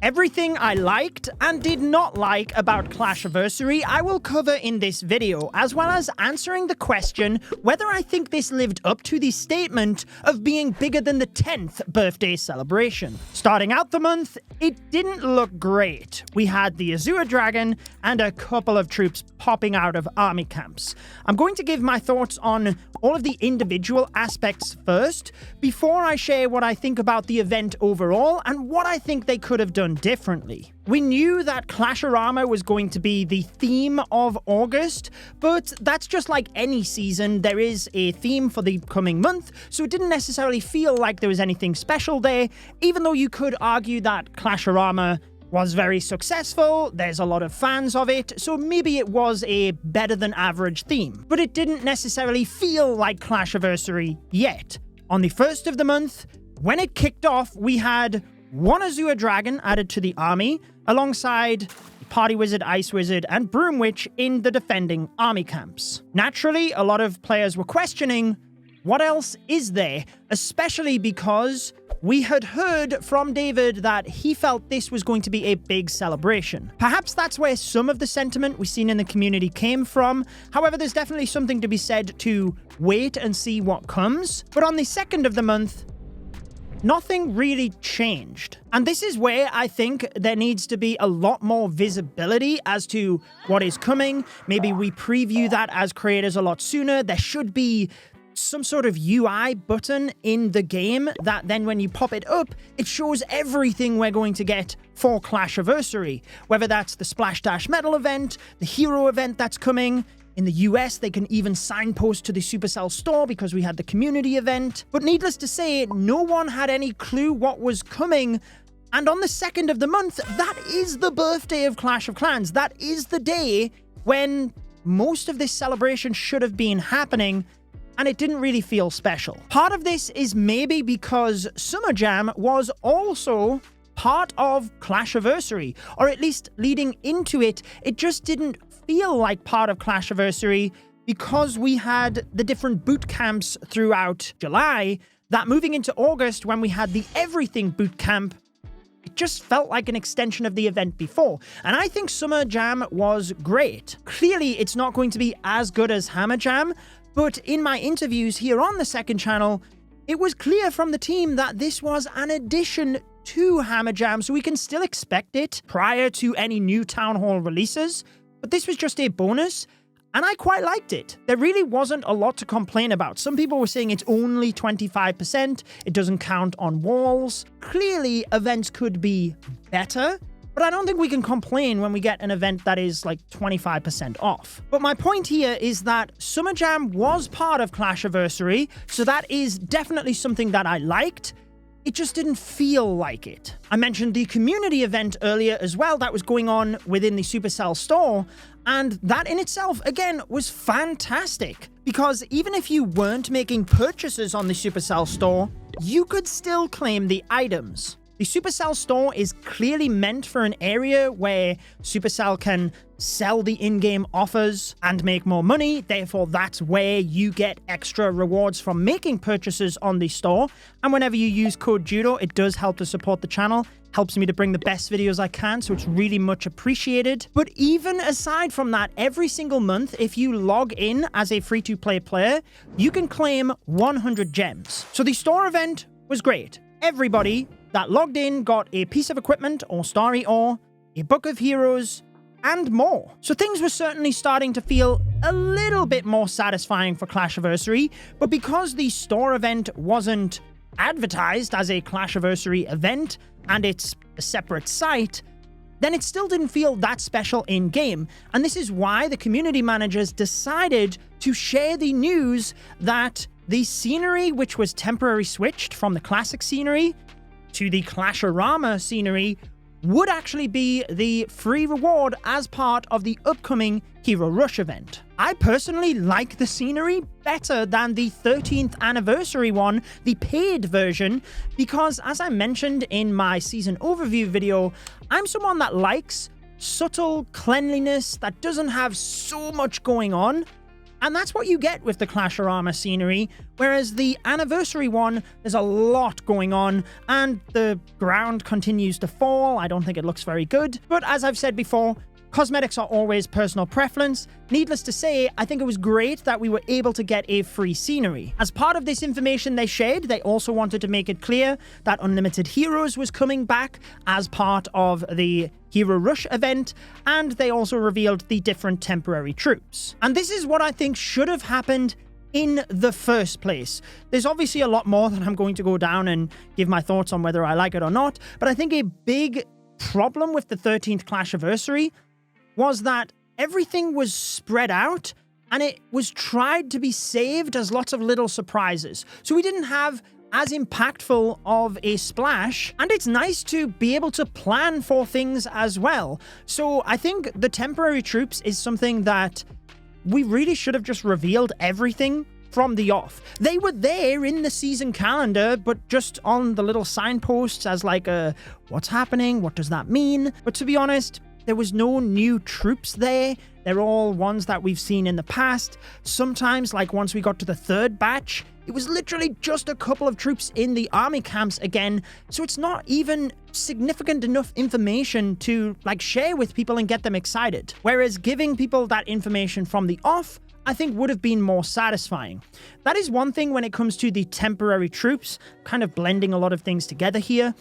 Everything I liked and did not like about Clashiversary I will cover in this video, as well as answering the question whether I think this lived up to the statement of being bigger than the 10th birthday celebration. Starting out the month, it didn't look great. We had the Azure Dragon and a couple of troops popping out of army camps. I'm going to give my thoughts on all of the individual aspects first, before I share what I think about the event overall and what I think they could have done differently. We knew that Clashiverama was going to be the theme of August, but that's just like any season. There is a theme for the coming month, so it didn't necessarily feel like there was anything special there, even though you could argue that Clashiverama was very successful, there's a lot of fans of it, so maybe it was a better than average theme. But it didn't necessarily feel like Clashiversary yet. On the first of the month, when it kicked off, we had one Azure Dragon added to the army, alongside Party Wizard, Ice Wizard, and Broom Witch in the defending army camps. Naturally, a lot of players were questioning, what else is there? Especially because we had heard from David that he felt this was going to be a big celebration. Perhaps that's where some of the sentiment we've seen in the community came from. However, there's definitely something to be said to wait and see what comes. But on the second of the month, nothing really changed. And this is where I think there needs to be a lot more visibility as to what is coming. Maybe we preview that as creators a lot sooner. There should be some sort of UI button in the game that then when you pop it up, it shows everything we're going to get for Clashiversary. Whether that's the Splash Dash Medal event, the Hero event that's coming. In the US, they can even signpost to the Supercell store because we had the community event. But needless to say, no one had any clue what was coming. And on the second of the month, that is the birthday of Clash of Clans. That is the day when most of this celebration should have been happening, and it didn't really feel special. Part of this is maybe because Summer Jam was also part of Clashiversary, or at least leading into it, it just didn't feel like part of Clashiversary because we had the different boot camps throughout July, that moving into August when we had the Everything boot camp, it just felt like an extension of the event before. And I think Summer Jam was great. Clearly, it's not going to be as good as Hammer Jam, but in my interviews here on the second channel, it was clear from the team that this was an addition to Hammer Jam, so we can still expect it prior to any new Town Hall releases. But this was just a bonus, and I quite liked it. There really wasn't a lot to complain about. Some people were saying it's only 25%, it doesn't count on walls. Clearly, events could be better, but I don't think we can complain when we get an event that is like 25% off. But my point here is that Summer Jam was part of Clashiversary, so that is definitely something that I liked. It just didn't feel like it. I mentioned the community event earlier as well that was going on within the Supercell store, and that in itself, again, was fantastic. Because even if you weren't making purchases on the Supercell store, you could still claim the items. The Supercell store is clearly meant for an area where Supercell can sell the in-game offers and make more money. Therefore, that's where you get extra rewards from making purchases on the store. And whenever you use code Judo, it does help to support the channel. Helps me to bring the best videos I can, so it's really much appreciated. But even aside from that, every single month, if you log in as a free-to-play player, you can claim 100 gems. So the store event was great. Everybody that logged in got a piece of equipment or starry ore, a book of heroes, and more. So things were certainly starting to feel a little bit more satisfying for Clashiversary, but because the store event wasn't advertised as a Clashiversary event and it's a separate site, then it still didn't feel that special in-game. And this is why the community managers decided to share the news that the scenery, which was temporarily switched from the classic scenery to the Clashiverama scenery, would actually be the free reward as part of the upcoming Hero Rush event. I personally like the scenery better than the 13th anniversary one, the paid version, because as I mentioned in my season overview video, I'm someone that likes subtle cleanliness that doesn't have so much going on. And that's what you get with the Clashiverama scenery, whereas the anniversary one, there's a lot going on, and the ground continues to fall. I don't think it looks very good. But as I've said before, cosmetics are always personal preference. Needless to say, I think it was great that we were able to get a free scenery. As part of this information they shared, they also wanted to make it clear that Unlimited Heroes was coming back as part of the Hero Rush event, and they also revealed the different temporary troops. And this is what I think should have happened in the first place. There's obviously a lot more that I'm going to go down and give my thoughts on whether I like it or not, but I think a big problem with the 13th Clashiversary was that everything was spread out and it was tried to be saved as lots of little surprises. So we didn't have as impactful of a splash, and it's nice to be able to plan for things as well. So I think the temporary troops is something that we really should have just revealed everything from the off. They were there in the season calendar, but just on the little signposts as like a, what's happening? What does that mean? But to be honest, there was no new troops there. They're all ones that we've seen in the past. Sometimes, like once we got to the third batch, it was literally just a couple of troops in the army camps again. So it's not even significant enough information to like share with people and get them excited. Whereas giving people that information from the off, I think would have been more satisfying. That is one thing when it comes to the temporary troops, kind of blending a lot of things together here.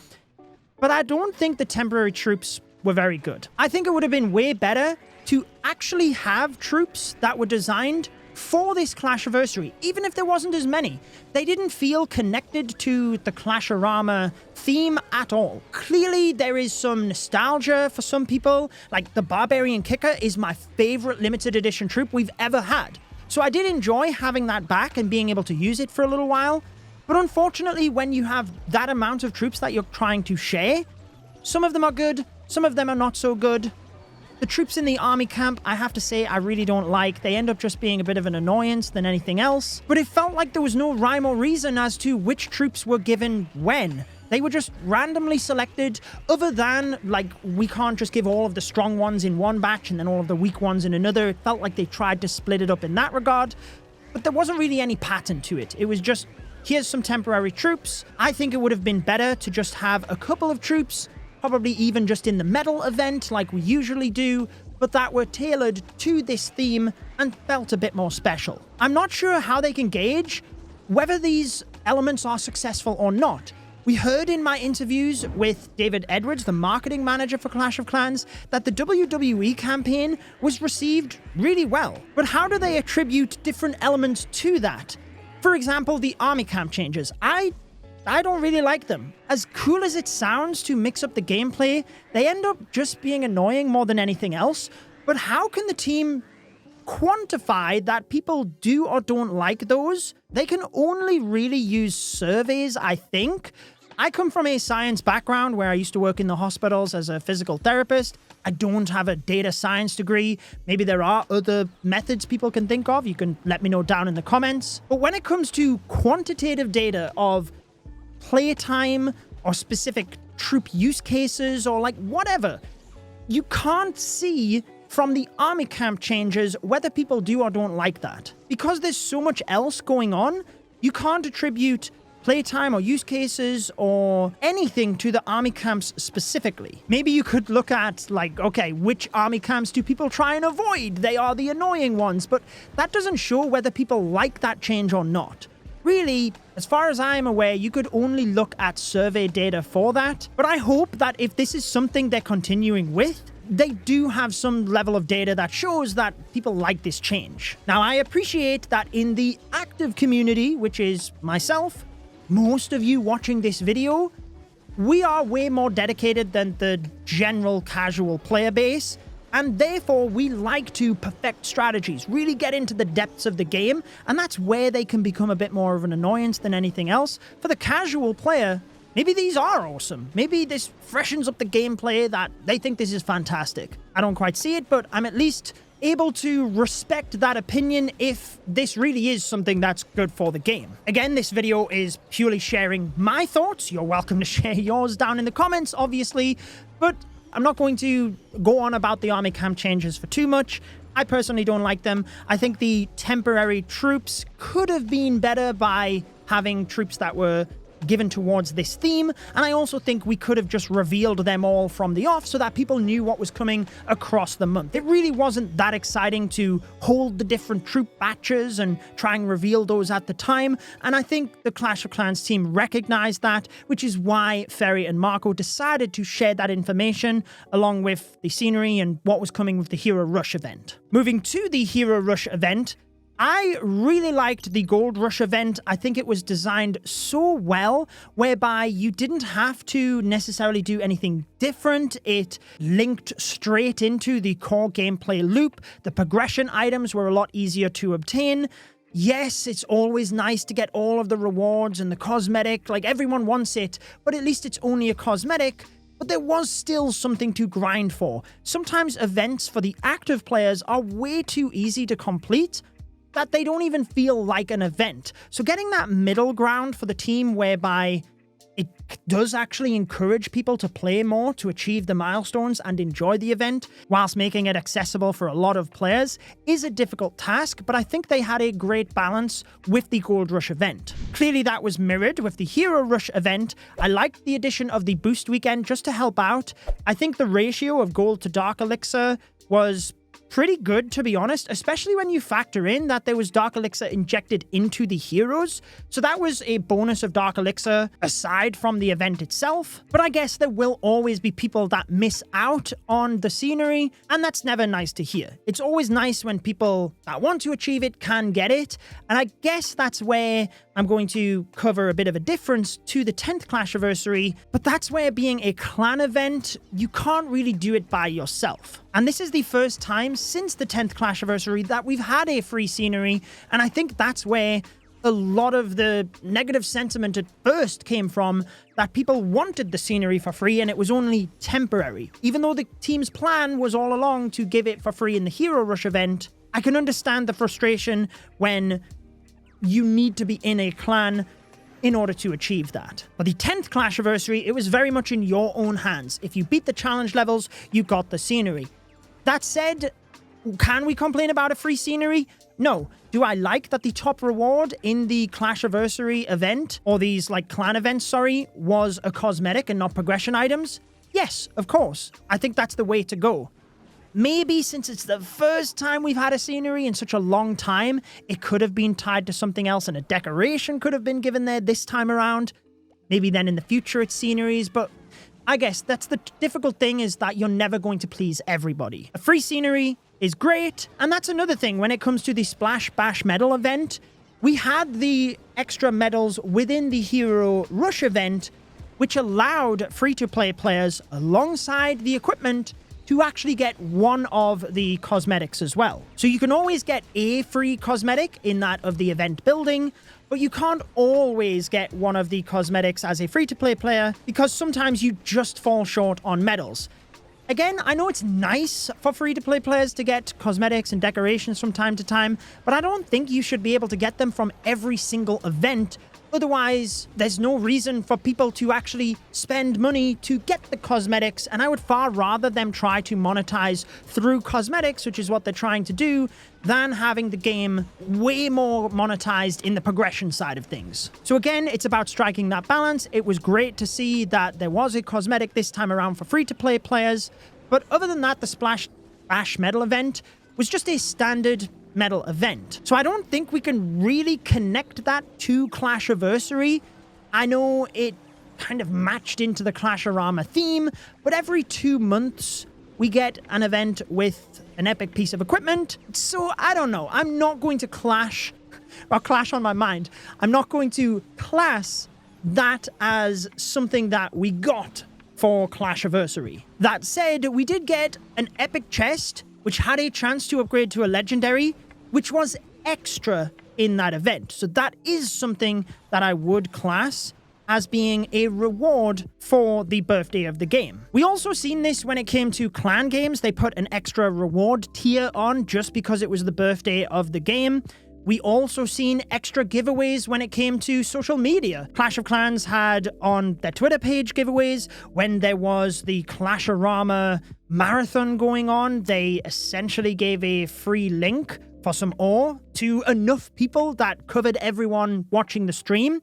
But I don't think the temporary troops were very good. I think it would have been way better to actually have troops that were designed for this Clashiversary, even if there wasn't as many. They didn't feel connected to the Clashiverama theme at all. Clearly, there is some nostalgia for some people. Like, the Barbarian Kicker is my favorite limited edition troop we've ever had. So I did enjoy having that back and being able to use it for a little while. But unfortunately, when you have that amount of troops that you're trying to share, some of them are good, some of them are not so good. The troops in the army camp, I have to say, I really don't like. They end up just being a bit of an annoyance than anything else. But it felt like there was no rhyme or reason as to which troops were given when. They were just randomly selected, other than, like, we can't just give all of the strong ones in one batch and then all of the weak ones in another. It felt like they tried to split it up in that regard. But there wasn't really any pattern to it. It was just, here's some temporary troops. I think it would have been better to just have a couple of troops, probably even just in the medal event like we usually do, but that were tailored to this theme and felt a bit more special. I'm not sure how they can gauge whether these elements are successful or not. We heard in my interviews with David Edwards, the marketing manager for Clash of Clans, that the WWE campaign was received really well. But how do they attribute different elements to that? For example, the army camp changes. I don't really like them. As cool as it sounds to mix up the gameplay, they end up just being annoying more than anything else. But how can the team quantify that people do or don't like those? They can only really use surveys, I think. I come from a science background where I used to work in the hospitals as a physical therapist. I don't have a data science degree. Maybe there are other methods people can think of. You can let me know down in the comments. But when it comes to quantitative data of playtime or specific troop use cases or like whatever, you can't see from the army camp changes whether people do or don't like that. Because there's so much else going on, you can't attribute playtime or use cases or anything to the army camps specifically. Maybe you could look at like, okay, which army camps do people try and avoid? They are the annoying ones, but that doesn't show whether people like that change or not. Really, as far as I'm aware, you could only look at survey data for that. But I hope that if this is something they're continuing with, they do have some level of data that shows that people like this change. Now, I appreciate that in the active community, which is myself, most of you watching this video, we are way more dedicated than the general casual player base. And therefore, we like to perfect strategies, really get into the depths of the game, and that's where they can become a bit more of an annoyance than anything else. For the casual player, maybe these are awesome. Maybe this freshens up the gameplay that they think this is fantastic. I don't quite see it, but I'm at least able to respect that opinion if this really is something that's good for the game. Again, this video is purely sharing my thoughts. You're welcome to share yours down in the comments, obviously, but I'm not going to go on about the army camp changes for too much. I personally don't like them. I think the temporary troops could have been better by having troops that were given towards this theme, and I also think we could have just revealed them all from the off so that people knew what was coming across the month. It really wasn't that exciting to hold the different troop batches and try and reveal those at the time, and I think the Clash of Clans team recognized that, which is why Ferry and Marco decided to share that information along with the scenery and what was coming with the Hero Rush event. Moving to the Hero Rush event, I really liked the Gold Rush event. I think it was designed so well, whereby you didn't have to necessarily do anything different. It linked straight into the core gameplay loop. The progression items were a lot easier to obtain. Yes, it's always nice to get all of the rewards and the cosmetic, like everyone wants it, but at least it's only a cosmetic. But there was still something to grind for. Sometimes events for the active players are way too easy to complete, that they don't even feel like an event. So getting that middle ground for the team whereby it does actually encourage people to play more, to achieve the milestones and enjoy the event, whilst making it accessible for a lot of players, is a difficult task, but I think they had a great balance with the Gold Rush event. Clearly that was mirrored with the Hero Rush event. I liked the addition of the boost weekend just to help out. I think the ratio of gold to Dark Elixir was pretty good, to be honest, especially when you factor in that there was Dark Elixir injected into the heroes. So that was a bonus of Dark Elixir aside from the event itself. But I guess there will always be people that miss out on the scenery, and that's never nice to hear. It's always nice when people that want to achieve it can get it, and I guess that's where I'm going to cover a bit of a difference to the 10th Clashiversary, but that's where being a clan event, you can't really do it by yourself. And this is the first time since the 10th Clashiversary that we've had a free scenery, and I think that's where a lot of the negative sentiment at first came from, that people wanted the scenery for free and it was only temporary. Even though the team's plan was all along to give it for free in the Hero Rush event, I can understand the frustration when you need to be in a clan in order to achieve that. For the 10th Clashiversary, it was very much in your own hands. If you beat the challenge levels, you got the scenery. That said, can we complain about a free scenery? No. Do I like that the top reward in the Clashiversary event, or these like clan events, sorry, was a cosmetic and not progression items? Yes, of course. I think that's the way to go. Maybe since it's the first time we've had a scenery in such a long time, it could have been tied to something else and a decoration could have been given there this time around. Maybe then in the future it's sceneries, but I guess that's the difficult thing, is that you're never going to please everybody. A free scenery is great, and that's another thing when it comes to the Splash Bash medal event. We had the extra medals within the Hero Rush event, which allowed free-to-play players alongside the equipment to actually get one of the cosmetics as well. So you can always get a free cosmetic in that of the event building, but you can't always get one of the cosmetics as a free-to-play player because sometimes you just fall short on medals. Again, I know it's nice for free-to-play players to get cosmetics and decorations from time to time, but I don't think you should be able to get them from every single event. Otherwise, there's no reason for people to actually spend money to get the cosmetics, and I would far rather them try to monetize through cosmetics, which is what they're trying to do, than having the game way more monetized in the progression side of things. So again, it's about striking that balance. It was great to see that there was a cosmetic this time around for free-to-play players, but other than that, the Splash Bash medal event was just a standard medal event. So I don't think we can really connect that to Clashiversary. I know it kind of matched into the Clasharama theme, but every 2 months we get an event with an epic piece of equipment. So I don't know. I'm not going to clash on my mind. I'm not going to class that as something that we got for Clashiversary. That said, we did get an epic chest which had a chance to upgrade to a legendary, which was extra in that event. So that is something that I would class as being a reward for the birthday of the game. We also seen this when it came to clan games. They put an extra reward tier on just because it was the birthday of the game. We also seen extra giveaways when it came to social media. Clash of Clans had on their Twitter page giveaways. When there was the Clasharama marathon going on, they essentially gave a free link for some ore to enough people that covered everyone watching the stream.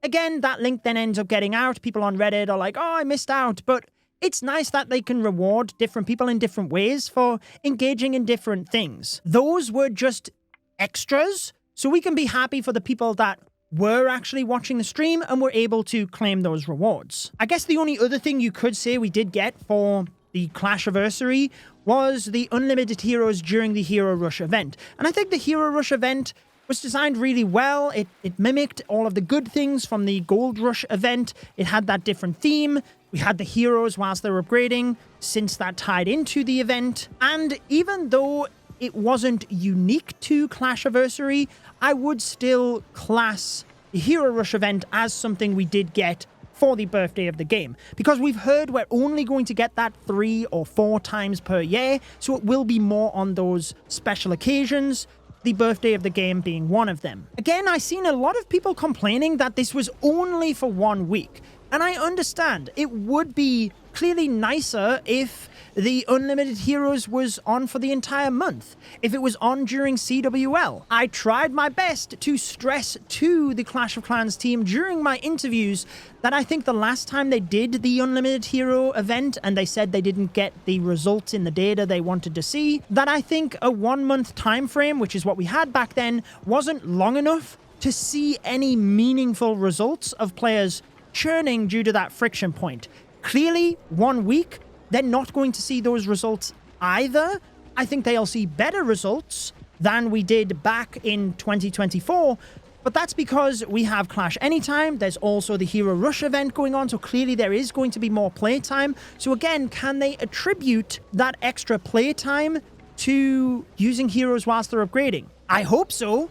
Again, that link then ends up getting out. People on Reddit are like, oh, I missed out. But it's nice that they can reward different people in different ways for engaging in different things. Those were just extras, so we can be happy for the people that were actually watching the stream and were able to claim those rewards. I guess the only other thing you could say we did get for the Clashiversary was the unlimited heroes during the Hero Rush event. And I think the Hero Rush event was designed really well. It mimicked all of the good things from the Gold Rush event. It had that different theme. We had the heroes whilst they were upgrading, since that tied into the event. And even though it wasn't unique to Clashiversary, I would still class the Hero Rush event as something we did get for the birthday of the game. Because we've heard we're only going to get that 3 or 4 times per year, so it will be more on those special occasions, the birthday of the game being one of them. Again, I've seen a lot of people complaining that this was only for 1 week. And I understand, it would be clearly nicer if the Unlimited Heroes was on for the entire month, if it was on during CWL. I tried my best to stress to the Clash of Clans team during my interviews that I think the last time they did the Unlimited Hero event and they said they didn't get the results in the data they wanted to see, that I think a 1 month time frame, which is what we had back then, wasn't long enough to see any meaningful results of players churning due to that friction point. Clearly, 1 week, they're not going to see those results either. I think they'll see better results than we did back in 2024, but that's because we have Clash Anytime. There's also the Hero Rush event going on, so clearly there is going to be more playtime. So again, can they attribute that extra playtime to using heroes whilst they're upgrading? I hope so,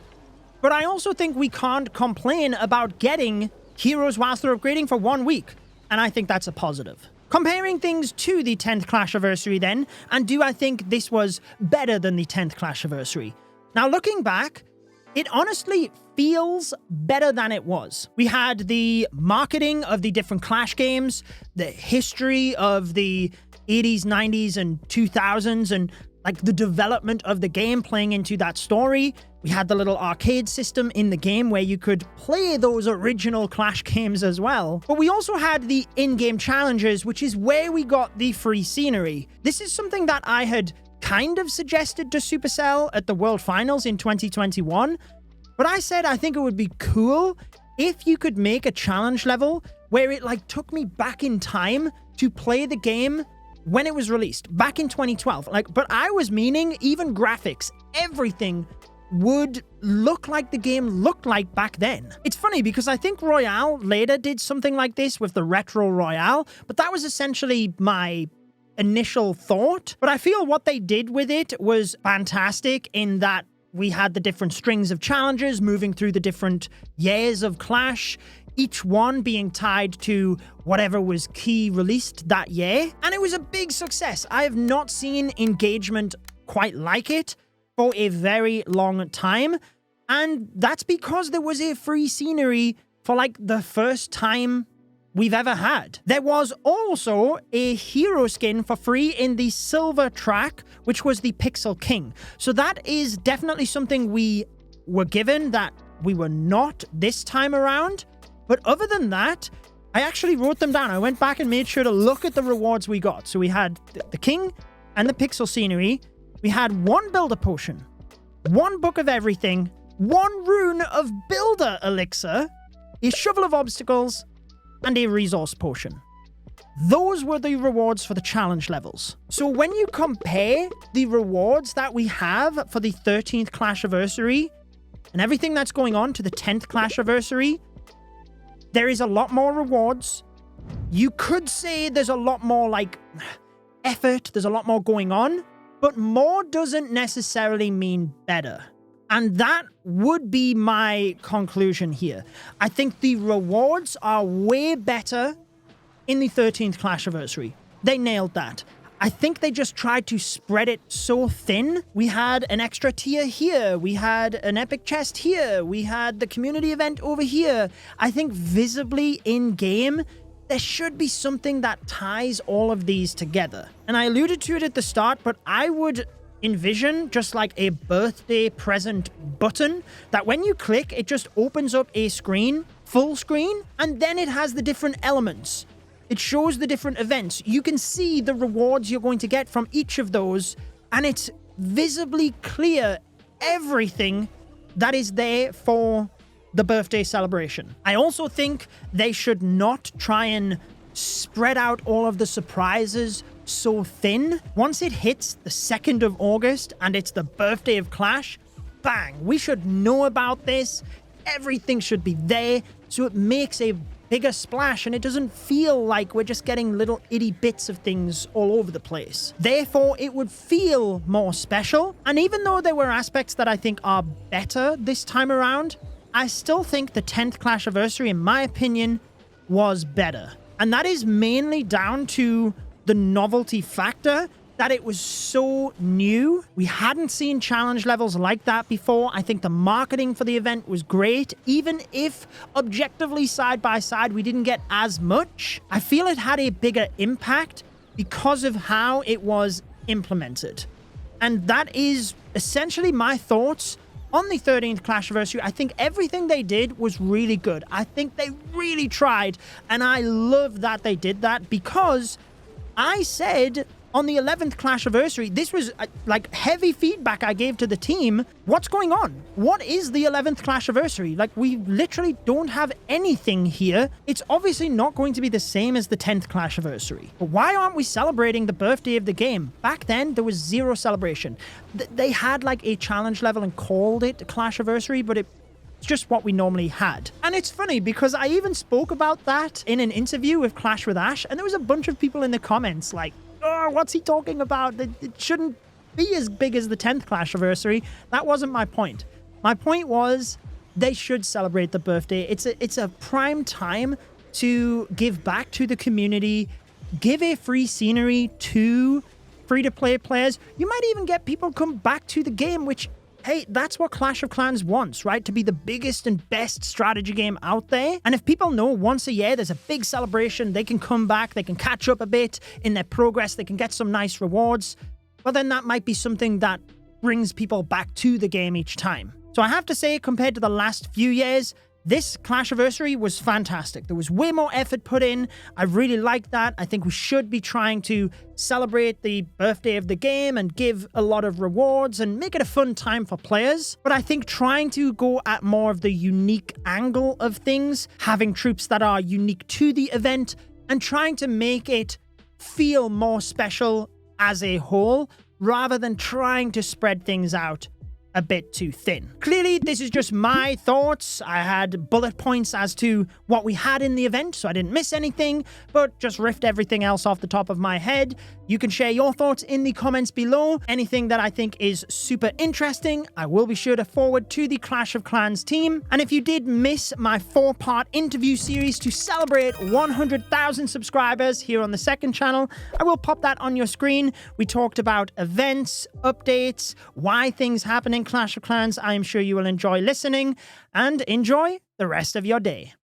but I also think we can't complain about getting heroes whilst they're upgrading for 1 week, and I think that's a positive. Comparing things to the 10th Clashiversary then, and do I think this was better than the 10th Clashiversary? Now looking back, it honestly feels better than it was. We had the marketing of the different Clash games, the history of the 80s, 90s, and 2000s, and like the development of the game playing into that story. We had the little arcade system in the game where you could play those original Clash games as well. But we also had the in-game challenges, which is where we got the free scenery. This is something that I had kind of suggested to Supercell at the World Finals in 2021. But I said I think it would be cool if you could make a challenge level where it like took me back in time to play the game when it was released back in 2012. But I was meaning even graphics, everything would look like the game looked like back then. It's funny because I think Royale later did something like this with the Retro Royale, but that was essentially my initial thought. But I feel what they did with it was fantastic in that we had the different strings of challenges moving through the different years of Clash, each one being tied to whatever was key released that year. And it was a big success. I have not seen engagement quite like it for a very long time. And that's because there was a free scenery for like the first time we've ever had. There was also a hero skin for free in the silver track, which was the Pixel King. So that is definitely something we were given that we were not this time around. But other than that, I actually wrote them down. I went back and made sure to look at the rewards we got. So we had the King and the Pixel Scenery. We had 1 Builder Potion, 1 Book of Everything, 1 Rune of Builder Elixir, a Shovel of Obstacles, and a Resource Potion. Those were the rewards for the challenge levels. So when you compare the rewards that we have for the 13th Clashiversary and everything that's going on to the 10th Clashiversary, there is a lot more rewards. You could say there's a lot more like effort, there's a lot more going on, but more doesn't necessarily mean better. And that would be my conclusion here. I think the rewards are way better in the 13th Clashiversary. They nailed that. I think they just tried to spread it so thin. We had an extra tier here. We had an epic chest here. We had the community event over here. I think visibly in-game, there should be something that ties all of these together. And I alluded to it at the start, but I would envision just like a birthday present button that when you click, it just opens up a screen, full screen, and then it has the different elements. It shows the different events. You can see the rewards you're going to get from each of those, and it's visibly clear everything that is there for the birthday celebration. I also think they should not try and spread out all of the surprises so thin. Once it hits the 2nd of August and it's the birthday of Clash, bang, we should know about this. Everything should be there, so it makes a bigger splash and it doesn't feel like we're just getting little itty bits of things all over the place. Therefore, it would feel more special. And even though there were aspects that I think are better this time around, I still think the 10th Clashiversary, in my opinion, was better. And that is mainly down to the novelty factor, that it was so new. We hadn't seen challenge levels like that before. I think the marketing for the event was great. Even if objectively side by side we didn't get as much, I feel it had a bigger impact because of how it was implemented. And that is essentially my thoughts on the 13th Clashiversary. I think everything they did was really good. I think they really tried, and I love that they did that, because I said on the 11th Clashiversary, this was like heavy feedback I gave to the team. What's going on? What is the 11th Clashiversary? Like, we literally don't have anything here. It's obviously not going to be the same as the 10th Clashiversary. But why aren't we celebrating the birthday of the game? Back then, there was zero celebration. They had like a challenge level and called it Clashiversary, but it's just what we normally had. And it's funny because I even spoke about that in an interview with Clash with Ash, and there was a bunch of people in the comments like, oh, what's he talking about? It shouldn't be as big as the 10th Clashiversary. That wasn't my point. My point was they should celebrate the birthday. It's a prime time to give back to the community, give a free scenery to free-to-play players. You might even get people come back to the game, which, hey, that's what Clash of Clans wants, right? To be the biggest and best strategy game out there. And if people know once a year there's a big celebration, they can come back, they can catch up a bit in their progress, they can get some nice rewards, well, then that might be something that brings people back to the game each time. So I have to say, compared to the last few years, this Clashiversary was fantastic. There was way more effort put in. I really like that. I think we should be trying to celebrate the birthday of the game and give a lot of rewards and make it a fun time for players. But I think trying to go at more of the unique angle of things, having troops that are unique to the event, and trying to make it feel more special as a whole, rather than trying to spread things out a bit too thin. Clearly, this is just my thoughts. I had bullet points as to what we had in the event, so I didn't miss anything, but just riffed everything else off the top of my head. You can share your thoughts in the comments below. Anything that I think is super interesting, I will be sure to forward to the Clash of Clans team. And if you did miss my 4-part interview series to celebrate 100,000 subscribers here on the second channel, I will pop that on your screen. We talked about events, updates, why things happen in Clash of Clans. I am sure you will enjoy listening, and enjoy the rest of your day.